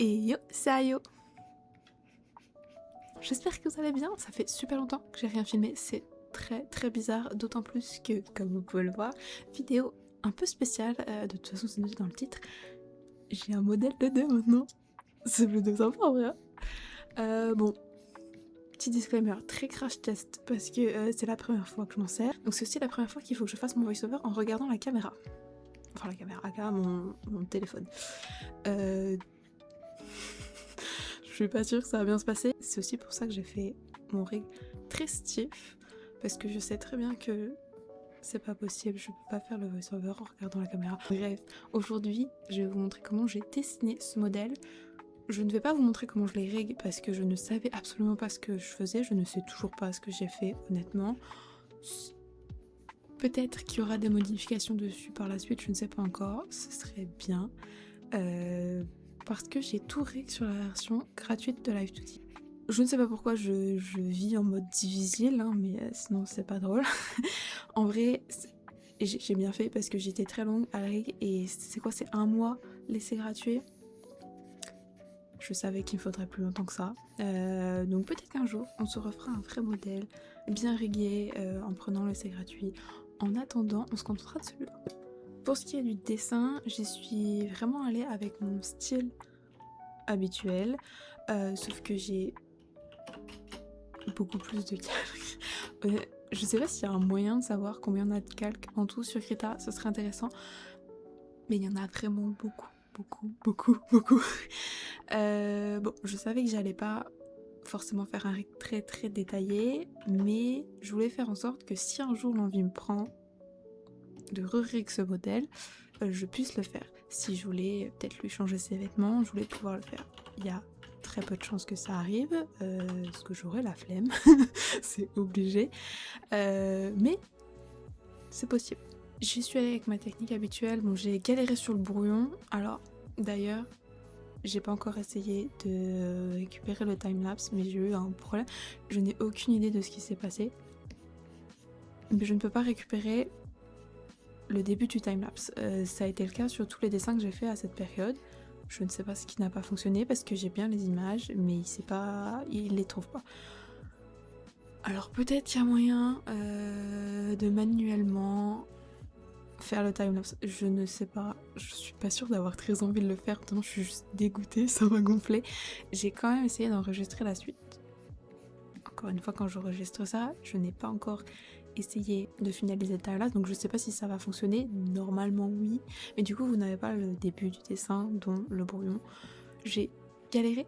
Et yo, c'est Ayo. J'espère que vous allez bien, ça fait super longtemps que j'ai rien filmé, c'est très bizarre, d'autant plus que, comme vous pouvez le voir, vidéo un peu spéciale, de toute façon c'est noté dans le titre, j'ai un modèle de 2 maintenant, c'est plutôt sympa en vrai. Bon, petit disclaimer, très crash test, parce que c'est la première fois que je m'en sers, donc c'est aussi la première fois qu'il faut que je fasse mon voice-over en regardant la caméra. Enfin la caméra, mon téléphone. Je suis pas sûre que ça va bien se passer. C'est aussi pour ça que j'ai fait mon rig très stiff, parce que je sais très bien que c'est pas possible, je peux pas faire le voice-over en regardant la caméra. Bref, aujourd'hui, je vais vous montrer comment j'ai dessiné ce modèle. Je ne vais pas vous montrer comment je l'ai rig parce que je ne savais absolument pas ce que je faisais, je ne sais toujours pas ce que j'ai fait, honnêtement. Peut-être qu'il y aura des modifications dessus par la suite, je ne sais pas encore, ce serait bien. Parce que j'ai tout rig sur la version gratuite de Live2D. Je ne sais pas pourquoi je vis en mode difficile, hein, mais sinon c'est pas drôle. En vrai, j'ai bien fait parce que j'étais très longue à rig et c'est quoi, c'est 1 mois laissé gratuit. Je savais qu'il me faudrait plus longtemps que ça. Donc peut-être qu'un jour on se refera un vrai modèle bien rigué en prenant l'essai gratuit. En attendant, on se contentera de celui-là. Pour ce qui est du dessin, j'y suis vraiment allée avec mon style habituel, sauf que j'ai beaucoup plus de calques. Je sais pas s'il y a un moyen de savoir combien on a de calques en tout sur Krita, ce serait intéressant, mais il y en a vraiment beaucoup. Bon, je savais que j'allais pas forcément faire un rig très détaillé, mais je voulais faire en sorte que si un jour l'envie me prend de re-rig ce modèle, je puisse le faire. Si je voulais peut-être lui changer ses vêtements, je voulais pouvoir le faire. Il y a très peu de chances que ça arrive, parce que j'aurai la flemme, c'est obligé, mais c'est possible. J'y suis allée avec ma technique habituelle, bon j'ai galéré sur le brouillon, alors d'ailleurs j'ai pas encore essayé de récupérer le timelapse, mais j'ai eu un problème, je n'ai aucune idée de ce qui s'est passé, mais je ne peux pas récupérer le début du timelapse. Ça a été le cas sur tous les dessins que j'ai fait à cette période. Je ne sais pas ce qui n'a pas fonctionné parce que j'ai bien les images, mais il les trouve pas. Alors peut-être qu'il y a moyen de manuellement faire le timelapse. Je ne sais pas. Je suis pas sûre d'avoir très envie de le faire. Tellement je suis juste dégoûtée, ça m'a gonflé. J'ai quand même essayé d'enregistrer la suite. Encore une fois, quand j'enregistre ça, je n'ai pas encore essayé de finaliser le timelapse, donc je sais pas si ça va fonctionner. Normalement oui, mais du coup vous n'avez pas le début du dessin, dont le brouillon. J'ai galéré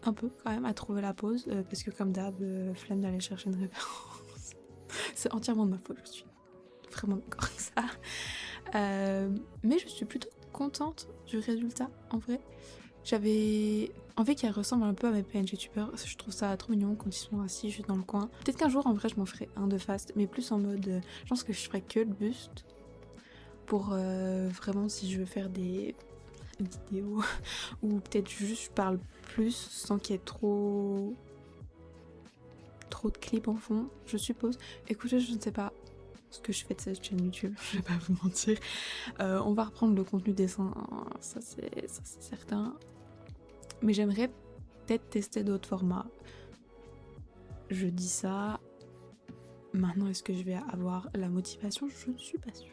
un peu quand même à trouver la pause, parce que comme d'hab, flemme d'aller chercher une référence. C'est entièrement de ma faute, je suis vraiment d'accord avec ça. Mais je suis plutôt contente du résultat en vrai. J'avais envie qu'elle ressemble un peu à mes PNG tubeurs, je trouve ça trop mignon quand ils sont assis juste dans le coin. Peut-être qu'un jour en vrai je m'en ferai un de face, mais plus en mode, je pense que je ferai que le buste pour vraiment si je veux faire des vidéos ou peut-être juste je parle plus sans qu'il y ait trop de clips en fond, je suppose. Écoutez, je ne sais pas ce que je fais de cette chaîne YouTube, je vais pas vous mentir. On va reprendre le contenu dessin, hein, ça c'est certain. Mais j'aimerais peut-être tester d'autres formats. Je dis ça. Maintenant, est-ce que je vais avoir la motivation? Je ne suis pas sûre.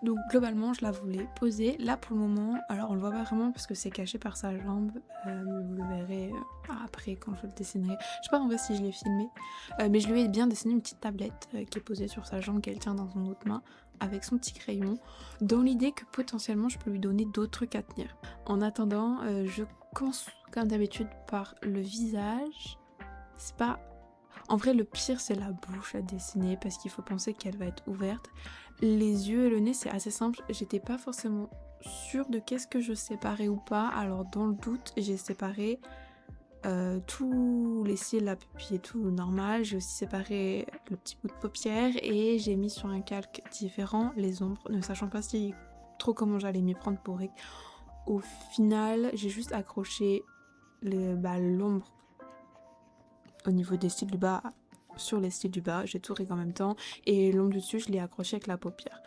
Donc globalement je la voulais poser. Là pour le moment, alors on le voit pas vraiment parce que c'est caché par sa jambe, mais vous le verrez après quand je le dessinerai. Je sais pas en vrai si je l'ai filmé, mais je lui ai bien dessiné une petite tablette qui est posée sur sa jambe qu'elle tient dans son autre main avec son petit crayon, dans l'idée que potentiellement je peux lui donner d'autres trucs à tenir. En attendant, je commence comme d'habitude par le visage. C'est pas... En vrai le pire c'est la bouche à dessiner parce qu'il faut penser qu'elle va être ouverte. Les yeux et le nez c'est assez simple, j'étais pas forcément sûre de qu'est-ce que je séparais ou pas, alors dans le doute j'ai séparé tous les cils, la pupille et tout normal, j'ai aussi séparé le petit bout de paupière et j'ai mis sur un calque différent les ombres, ne sachant pas si trop comment j'allais m'y prendre pour... Au final j'ai juste accroché l'ombre au niveau des cils du bas sur les cils du bas, j'ai tout réglé en même temps et l'ombre du dessus je l'ai accroché avec la paupière.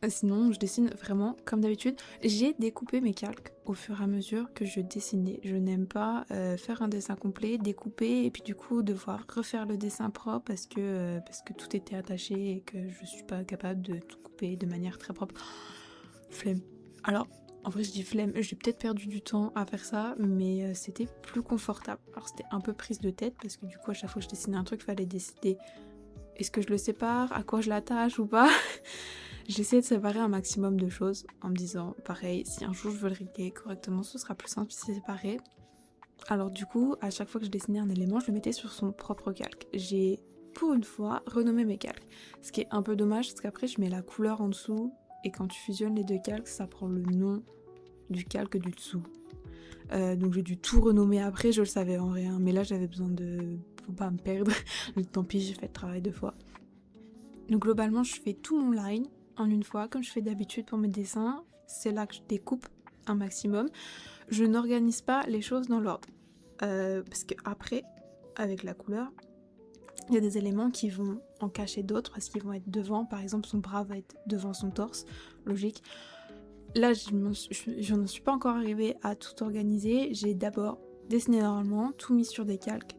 Sinon je dessine vraiment comme d'habitude. J'ai découpé mes calques au fur et à mesure que je dessinais. Je n'aime pas faire un dessin complet, découper et puis du coup devoir refaire le dessin propre parce que tout était attaché et que je suis pas capable de tout couper de manière très propre. Flemme. Alors en vrai je dis flemme, j'ai peut-être perdu du temps à faire ça, mais c'était plus confortable. Alors c'était un peu prise de tête parce que du coup à chaque fois que je dessinais un truc, il fallait décider est-ce que je le sépare, à quoi je l'attache ou pas. J'essaie de séparer un maximum de choses en me disant pareil, si un jour je veux le régler correctement, ce sera plus simple si c'est séparé. Alors du coup, à chaque fois que je dessinais un élément, je le mettais sur son propre calque. J'ai pour une fois renommé mes calques, ce qui est un peu dommage parce qu'après je mets la couleur en dessous et quand tu fusionnes les deux calques, ça prend le nom du calque du dessous. Donc j'ai dû tout renommer après, je le savais en rien, mais là j'avais besoin de... pour pas me perdre, donc tant pis, j'ai fait le travail 2 fois. Donc globalement je fais tout mon line en une fois, comme je fais d'habitude pour mes dessins, c'est là que je découpe un maximum. Je n'organise pas les choses dans l'ordre, parce que après, avec la couleur, il y a des éléments qui vont en cacher d'autres parce qu'ils vont être devant, par exemple son bras va être devant son torse, logique. Là, je n'en suis pas encore arrivée à tout organiser. J'ai d'abord dessiné normalement, tout mis sur des calques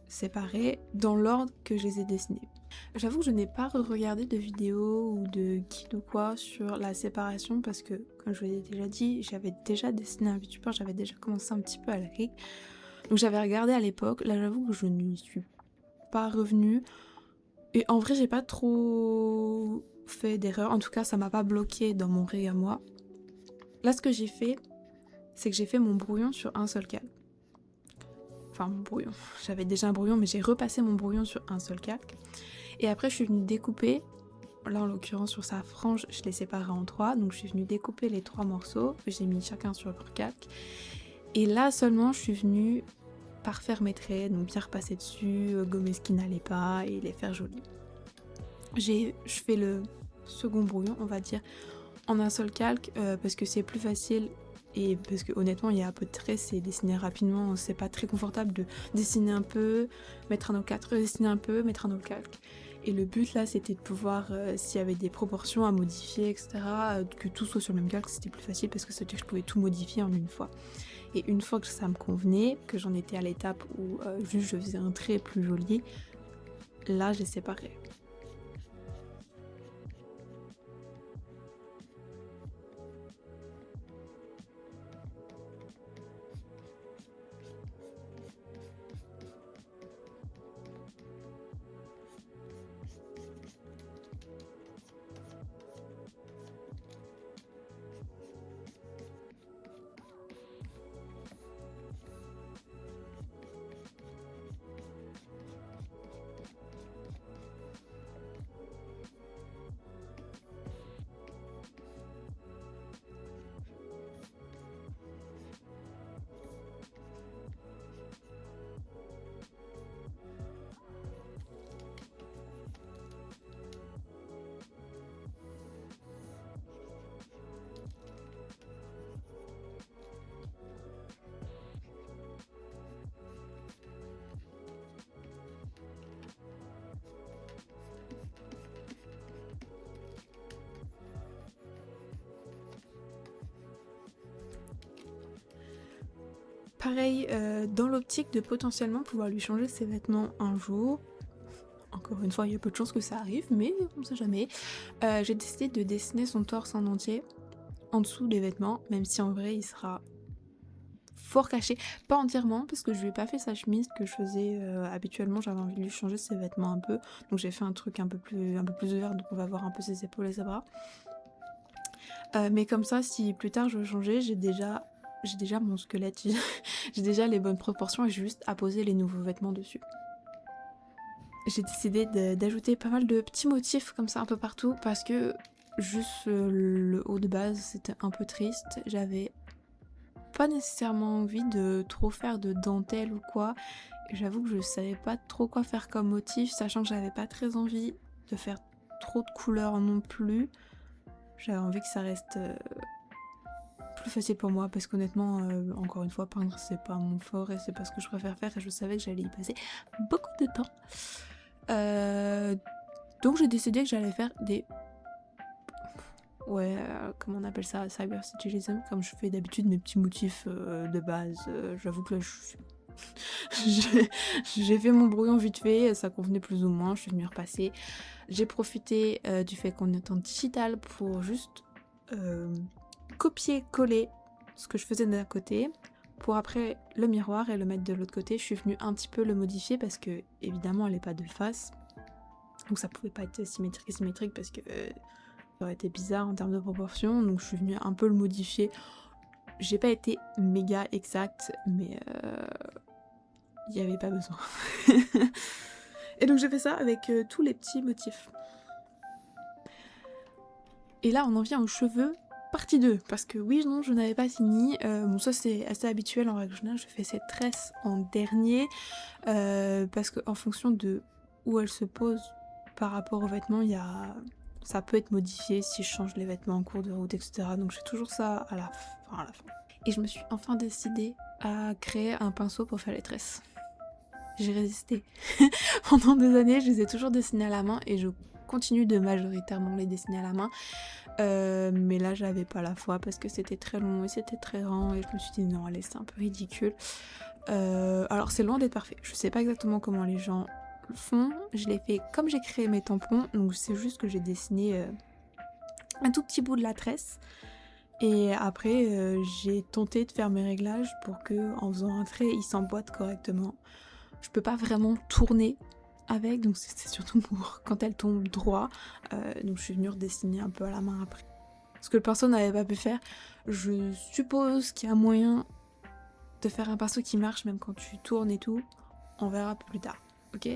séparés dans l'ordre que je les ai dessinés. J'avoue que je n'ai pas regardé de vidéo ou de guide ou quoi sur la séparation parce que, comme je vous l'ai déjà dit, j'avais déjà dessiné un VTuber, j'avais déjà commencé un petit peu à la rig. Donc j'avais regardé à l'époque, là j'avoue que je n'y suis pas revenue. Et en vrai, j'ai pas trop fait d'erreur, en tout cas ça m'a pas bloqué dans mon rig à moi. Là, ce que j'ai fait, c'est que j'ai fait mon brouillon sur un seul calque. Enfin, mon brouillon. J'avais déjà un brouillon, mais j'ai repassé mon brouillon sur un seul calque. Et après, je suis venue découper. Là, en l'occurrence, sur sa frange, je l'ai séparé en 3. Donc, je suis venue découper les 3 morceaux. J'ai mis chacun sur leur calque. Et là seulement, je suis venue parfaire mes traits. Donc, bien repasser dessus, gommer ce qui n'allait pas et les faire jolis. Je fais le second brouillon, on va dire, en un seul calque parce que c'est plus facile et parce que honnêtement il y a un peu de traits, c'est dessiner rapidement, c'est pas très confortable de dessiner un peu, mettre un autre calque, redessiner un peu, mettre un autre calque. Et le but là c'était de pouvoir, s'il y avait des proportions à modifier, etc., que tout soit sur le même calque, c'était plus facile parce que ça veut dire que je pouvais tout modifier en une fois. Et une fois que ça me convenait, que j'en étais à l'étape où juste je faisais un trait plus joli, là j'ai séparé. Pareil, dans l'optique de potentiellement pouvoir lui changer ses vêtements un jour, Encore une fois, il y a peu de chances que ça arrive, mais on sait jamais. J'ai décidé de dessiner son torse en entier, en dessous des vêtements, même si en vrai il sera fort caché. Pas entièrement, parce que je lui ai pas fait sa chemise que je faisais habituellement, j'avais envie de lui changer ses vêtements un peu. Donc j'ai fait un truc un peu plus ouvert, donc on va voir un peu ses épaules et ses bras. Mais comme ça, si plus tard je veux changer, j'ai déjà mon squelette, j'ai déjà les bonnes proportions et j'ai juste à poser les nouveaux vêtements dessus. J'ai décidé d'ajouter pas mal de petits motifs comme ça un peu partout parce que juste le haut de base c'était un peu triste. J'avais pas nécessairement envie de trop faire de dentelle ou quoi. J'avoue que je savais pas trop quoi faire comme motif, sachant que j'avais pas très envie de faire trop de couleurs non plus. J'avais envie que ça reste plus facile pour moi parce qu'honnêtement, encore une fois, peindre c'est pas mon fort et c'est pas ce que je préfère faire et je savais que j'allais y passer beaucoup de temps. Donc j'ai décidé que j'allais faire des... Ouais, comment on appelle ça? Cyber Sigilism, comme je fais d'habitude mes petits motifs de base. J'avoue que là j'ai fait mon brouillon vite fait, ça convenait plus ou moins, je suis venue repasser. J'ai profité du fait qu'on est en digital pour juste copier-coller ce que je faisais d'un côté pour après le miroir et le mettre de l'autre côté. Je suis venue un petit peu le modifier parce que évidemment elle n'est pas de face, donc ça pouvait pas être symétrique parce que ça aurait été bizarre en termes de proportion, donc je suis venue un peu le modifier. J'ai pas été méga exacte, mais il n'y avait pas besoin. Et donc j'ai fait ça avec tous les petits motifs. Et là on en vient aux cheveux, partie 2, parce que oui, non, je n'avais pas fini. Bon, ça c'est assez habituel en règle générale, je fais cette tresse en dernier, parce qu'en fonction de où elle se pose par rapport aux vêtements, ça peut être modifié si je change les vêtements en cours de route, etc. Donc j'ai toujours ça à la fin. Et je me suis enfin décidée à créer un pinceau pour faire les tresses. J'ai résisté. Pendant des années, je les ai toujours dessinées à la main et je continue de majoritairement les dessiner à la main. Mais là, j'avais pas la foi parce que c'était très long et c'était très grand et je me suis dit non, allez, c'est un peu ridicule. Alors, c'est loin d'être parfait. Je sais pas exactement comment les gens le font. Je l'ai fait comme j'ai créé mes tampons, donc c'est juste que j'ai dessiné un tout petit bout de la tresse. Et après, j'ai tenté de faire mes réglages pour que, en faisant un trait, il s'emboîte correctement. Je peux pas vraiment tourner avec, donc c'est surtout pour quand elle tombe droit. Donc je suis venue redessiner un peu à la main après. Ce que le pinceau n'avait pas pu faire, je suppose qu'il y a moyen de faire un pinceau qui marche même quand tu tournes et tout. On verra plus tard. Ok,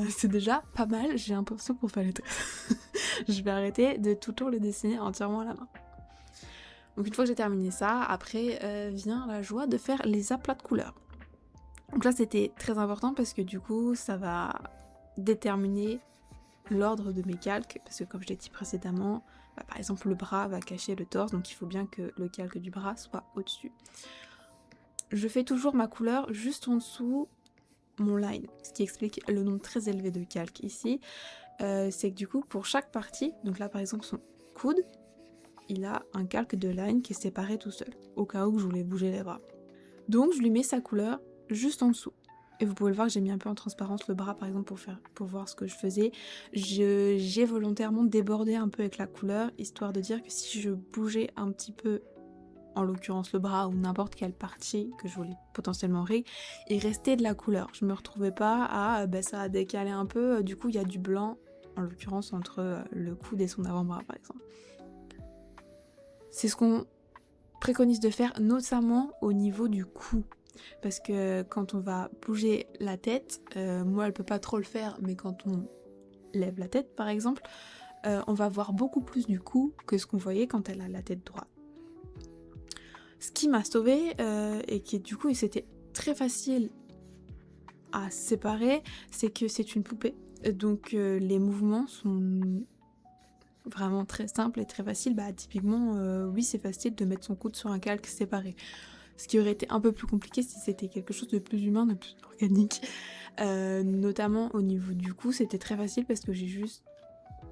c'est déjà pas mal, j'ai un pinceau pour faire les traits. Je vais arrêter de tout le temps le dessiner entièrement à la main. Donc une fois que j'ai terminé ça, après vient la joie de faire les aplats de couleurs. Donc là c'était très important parce que du coup ça va déterminer l'ordre de mes calques, parce que comme je l'ai dit précédemment, par exemple le bras va cacher le torse, donc il faut bien que le calque du bras soit au-dessus. Je fais toujours ma couleur juste en dessous mon line, ce qui explique le nombre très élevé de calques ici. C'est que du coup pour chaque partie, donc là par exemple son coude, il a un calque de line qui est séparé tout seul, au cas où je voulais bouger les bras. Donc je lui mets sa couleur juste en dessous. Et vous pouvez le voir que j'ai mis un peu en transparence le bras par exemple pour voir ce que je faisais. J'ai volontairement débordé un peu avec la couleur, histoire de dire que si je bougeais un petit peu, en l'occurrence le bras ou n'importe quelle partie que je voulais potentiellement régler, il restait de la couleur. Je me retrouvais pas à ça a décalé un peu, du coup il y a du blanc, en l'occurrence entre le coude et son avant-bras par exemple. C'est ce qu'on préconise de faire, notamment au niveau du cou. Parce que quand on va bouger la tête, moi elle peut pas trop le faire, mais quand on lève la tête par exemple, on va voir beaucoup plus du cou que ce qu'on voyait quand elle a la tête droite. Ce qui m'a sauvée, et qui du coup c'était très facile à séparer, c'est que c'est une poupée. Donc les mouvements sont vraiment très simples et très faciles. Typiquement, oui c'est facile de mettre son coude sur un calque séparé. Ce qui aurait été un peu plus compliqué si c'était quelque chose de plus humain, de plus organique. Notamment au niveau du cou, c'était très facile parce que j'ai juste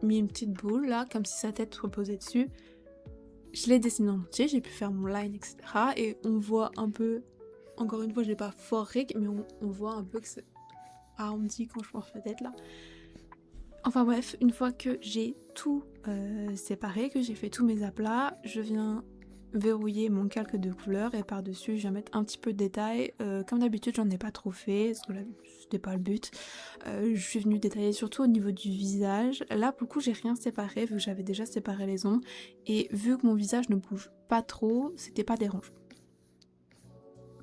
mis une petite boule là, comme si sa tête reposait dessus. Je l'ai dessiné en entier, j'ai pu faire mon line, etc. Et on voit un peu, encore une fois, je l'ai pas fort rig, mais on voit un peu que c'est arrondi quand je pense la tête là. Enfin bref, une fois que j'ai tout séparé, que j'ai fait tous mes aplats, je viens verrouiller mon calque de couleur et par-dessus je viens mettre un petit peu de détail. Comme d'habitude j'en ai pas trop fait, parce que là c'était pas le but. Je suis venue détailler surtout au niveau du visage. Là pour le coup j'ai rien séparé vu que j'avais déjà séparé les ongles. Et vu que mon visage ne bouge pas trop, c'était pas dérangeant.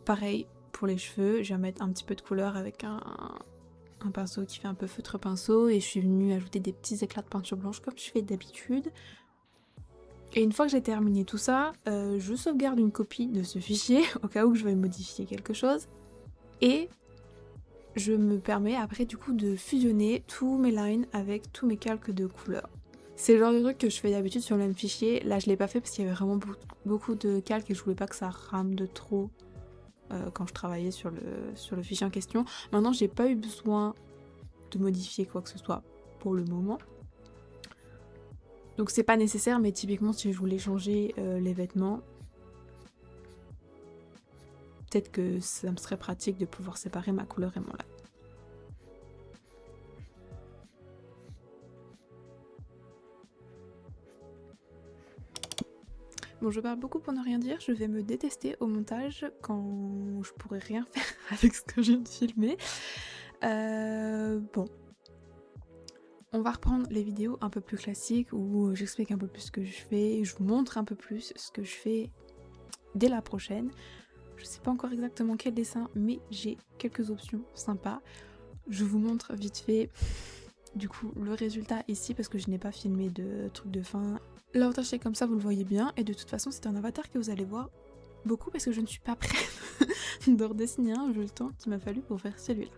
Pareil pour les cheveux, je viens mettre un petit peu de couleur avec un pinceau qui fait un peu feutre pinceau et je suis venue ajouter des petits éclats de peinture blanche comme je fais d'habitude. Et une fois que j'ai terminé tout ça, je sauvegarde une copie de ce fichier au cas où je vais modifier quelque chose. Et je me permets après du coup de fusionner tous mes lines avec tous mes calques de couleur. C'est le genre de truc que je fais d'habitude sur le même fichier. Là je l'ai pas fait parce qu'il y avait vraiment beaucoup de calques et je voulais pas que ça rame de trop quand je travaillais sur le fichier en question. Maintenant j'ai pas eu besoin de modifier quoi que ce soit pour le moment. Donc c'est pas nécessaire, mais typiquement si je voulais changer les vêtements, peut-être que ça me serait pratique de pouvoir séparer ma couleur et mon line. Bon, je parle beaucoup pour ne rien dire, je vais me détester au montage quand je pourrai rien faire avec ce que je viens de filmer. Bon. On va reprendre les vidéos un peu plus classiques où j'explique un peu plus ce que je fais, je vous montre un peu plus ce que je fais dès la prochaine. Je sais pas encore exactement quel dessin, mais j'ai quelques options sympas. Je vous montre vite fait du coup le résultat ici parce que je n'ai pas filmé de truc de fin. L'avantage c'est comme ça vous le voyez bien et de toute façon c'est un avatar que vous allez voir beaucoup parce que je ne suis pas prête de redessiner un, vu le temps qu'il m'a fallu pour faire celui-là.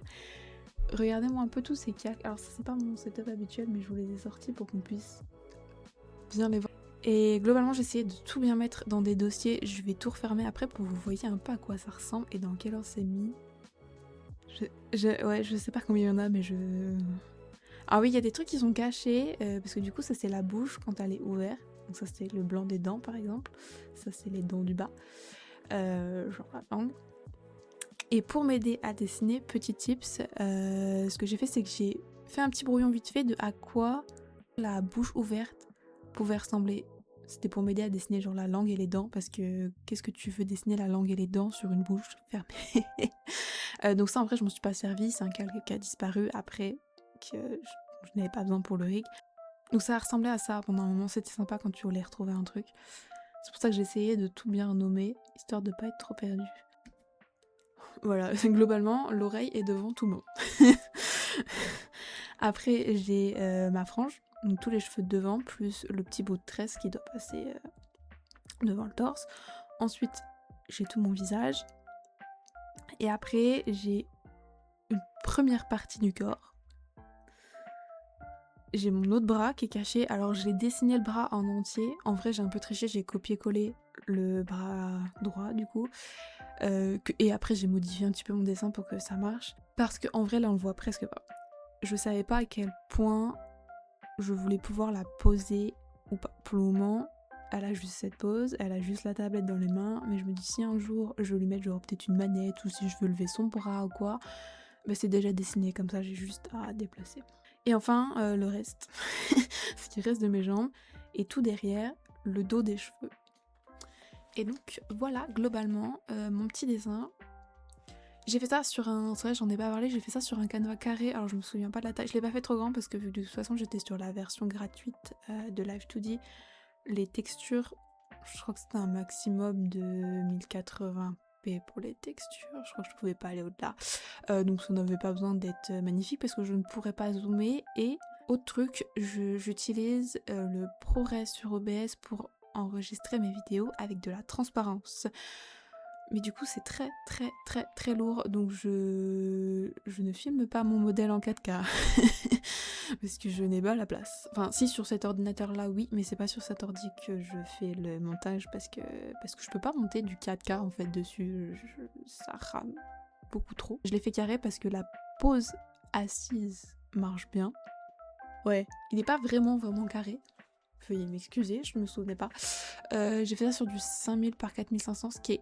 Regardez-moi un peu tous ces calques. Alors ça c'est pas mon setup habituel mais je vous les ai sortis pour qu'on puisse bien les voir. Et globalement j'ai essayé de tout bien mettre dans des dossiers. Je vais tout refermer après pour que vous voyez un peu à quoi ça ressemble et dans quel ordre c'est mis. Ouais, je sais pas combien il y en a mais je... Ah oui, il y a des trucs qui sont cachés, parce que du coup ça c'est la bouche quand elle est ouverte. Donc ça c'est le blanc des dents par exemple. Ça c'est les dents du bas. Genre la langue. Et pour m'aider à dessiner, petit tips, ce que j'ai fait c'est que j'ai fait un petit brouillon vite fait de à quoi la bouche ouverte pouvait ressembler. C'était pour m'aider à dessiner genre la langue et les dents, parce que qu'est-ce que tu veux dessiner la langue et les dents sur une bouche fermée. Donc ça en vrai je m'en suis pas servi, c'est un calque qui a disparu après que je n'avais pas besoin pour le rig. Donc ça ressemblait à ça pendant un moment, c'était sympa quand tu voulais retrouver un truc. C'est pour ça que j'ai essayé de tout bien nommer, histoire de pas être trop perdue. Voilà, globalement l'oreille est devant tout le monde. Après j'ai ma frange, donc tous les cheveux de devant, plus le petit bout de tresse qui doit passer devant le torse. Ensuite j'ai tout mon visage. Et après j'ai une première partie du corps. J'ai mon autre bras qui est caché, alors j'ai dessiné le bras en entier. En vrai j'ai un peu triché, j'ai copié-collé le bras droit du coup. Et après j'ai modifié un petit peu mon dessin pour que ça marche. Parce qu'en vrai là on le voit presque pas. Je savais pas à quel point je voulais pouvoir la poser ou pas. Pour le moment, elle a juste cette pose, elle a juste la tablette dans les mains, mais je me dis si un jour je veux lui mettre genre peut-être une manette ou si je veux lever son bras ou quoi, bah c'est déjà dessiné comme ça, j'ai juste à déplacer. Et enfin le reste, ce qui reste de mes jambes, et tout derrière, le dos des cheveux. Et donc voilà globalement mon petit dessin. J'ai fait ça sur un... C'est vrai j'en ai pas parlé, j'ai fait ça sur un canevas carré, alors je me souviens pas de la taille, je l'ai pas fait trop grand parce que vu que de toute façon j'étais sur la version gratuite de Live2D, les textures, je crois que c'était un maximum de 1080p pour les textures, je crois que je pouvais pas aller au-delà, donc ça n'avait pas besoin d'être magnifique parce que je ne pourrais pas zoomer. Et autre truc, j'utilise le ProRes sur OBS pour enregistrer mes vidéos avec de la transparence. Mais du coup c'est très très très très lourd, donc je ne filme pas mon modèle en 4K parce que je n'ai pas la place. Enfin si, sur cet ordinateur là oui, mais c'est pas sur cet ordi que je fais le montage parce que je peux pas monter du 4K en fait dessus, ça rame beaucoup trop. Je l'ai fait carré parce que la pose assise marche bien. Ouais, il n'est pas vraiment carré. Veuillez m'excuser, je me souvenais pas. J'ai fait ça sur du 5000 par 4500, ce qui est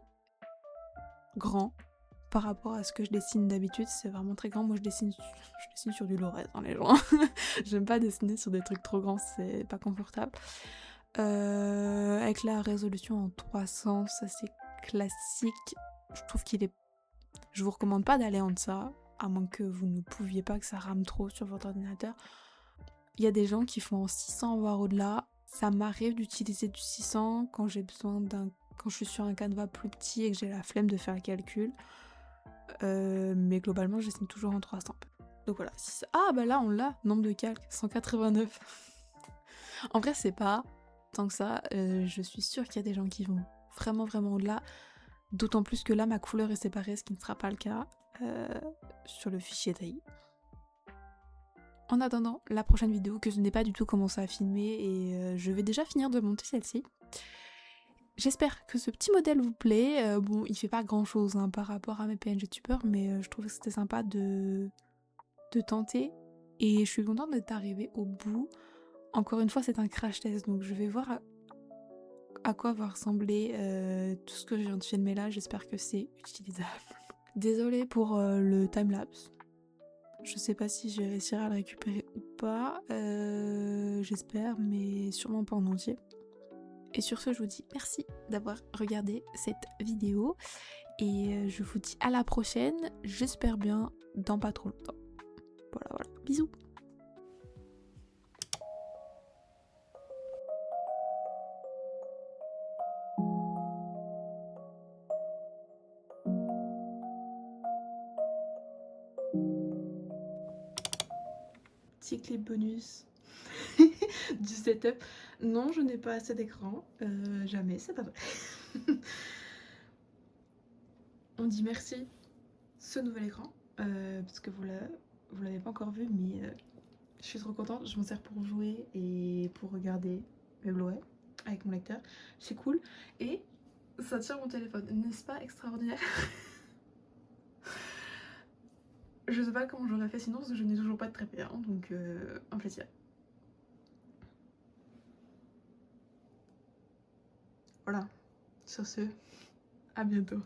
grand par rapport à ce que je dessine d'habitude, c'est vraiment très grand. Moi je dessine sur du Lorez, hein, les gens. J'aime pas dessiner sur des trucs trop grands, c'est pas confortable. Avec la résolution en 300, ça c'est classique. Je trouve qu'il est... Je vous recommande pas d'aller en deçà, à moins que vous ne pouviez pas, que ça rame trop sur votre ordinateur. Il y a des gens qui font en 600 voire au-delà. Ça m'arrive d'utiliser du 600 quand j'ai besoin quand je suis sur un canevas plus petit et que j'ai la flemme de faire le calcul. Mais globalement, je dessine toujours en 300. Donc voilà. Ah bah là, on l'a, nombre de calques, 189. En vrai, c'est pas tant que ça. Je suis sûre qu'il y a des gens qui vont vraiment au-delà. D'autant plus que là, ma couleur est séparée, ce qui ne sera pas le cas sur le fichier TAI. En attendant la prochaine vidéo que je n'ai pas du tout commencé à filmer et je vais déjà finir de monter celle-ci. J'espère que ce petit modèle vous plaît. Bon, il fait pas grand chose hein, par rapport à mes PNG Tuber, mais je trouve que c'était sympa de tenter. Et je suis contente d'être arrivée au bout. Encore une fois, c'est un crash test, donc je vais voir à quoi va ressembler tout ce que je viens de filmer là. J'espère que c'est utilisable. Désolée pour le timelapse. Je sais pas si je vais réussir à le récupérer ou pas. J'espère, mais sûrement pas en entier. Et sur ce, je vous dis merci d'avoir regardé cette vidéo. Et je vous dis à la prochaine. J'espère bien dans pas trop longtemps. Voilà. Bisous. Petit clip bonus du setup. Non, je n'ai pas assez d'écran. Jamais, c'est pas vrai. On dit merci ce nouvel écran. Parce que vous l'avez pas encore vu, mais je suis trop contente. Je m'en sers pour jouer et pour regarder mes Blu-ray avec mon lecteur. C'est cool. Et ça tient mon téléphone. N'est-ce pas extraordinaire? Je sais pas comment j'aurais fait sinon parce que je n'ai toujours pas de trépied, hein, donc un plaisir. Voilà, sur ce, à bientôt.